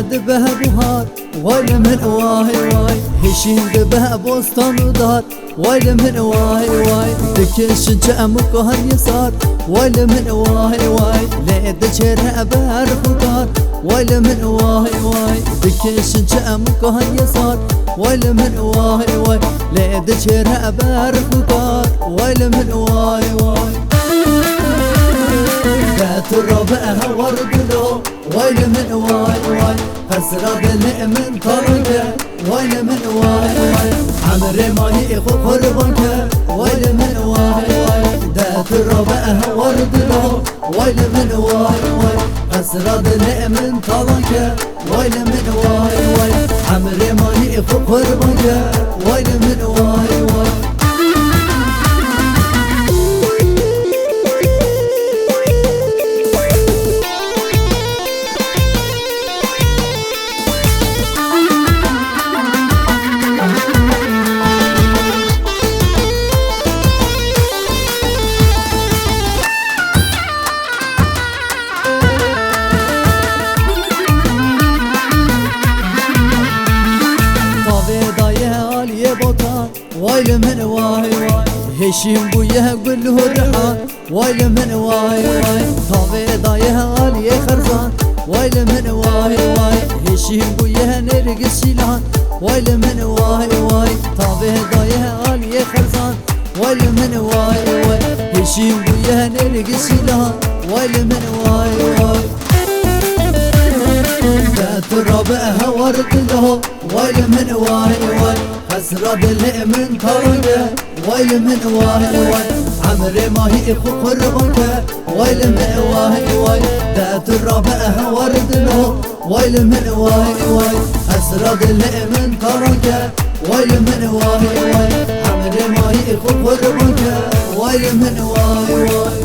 به بهار ويل من واي هشيم به بستان دار ويل من واي دكش جامك هاليسار ويل من واي ليد شرع بار خضار ويل من واي دكش جامك هاليسار ويل من واي ليد شرع بار خضار ويل من واي ذات الربع ورد له ويل من واي فسرد من طرقه ويل من واي عمري ما يخو قربك ويل من واي ذات الربع ورد له ويل من واي فسرد من طرقه ويل من واي عمري ما يخو قربك ويل من واي ويل من واي هشيم بويه قله الرحان ويل من واي طابي ضايه علي خرزان ويل من واي هشيم بويه نرق السيلان ويل من واي طابي ضايه علي خرزان ويل من واي هشيم بويه نرق السيلان ويل من واي ذات الربع ورد له ويل من واي أسرد من طرقه ويل من واي عمري ما هي قربك ويل من واي ذات الربع ورد له ويل من واي أسرد من طرقه ويل من واي عمري ما هي قربك ويل من واي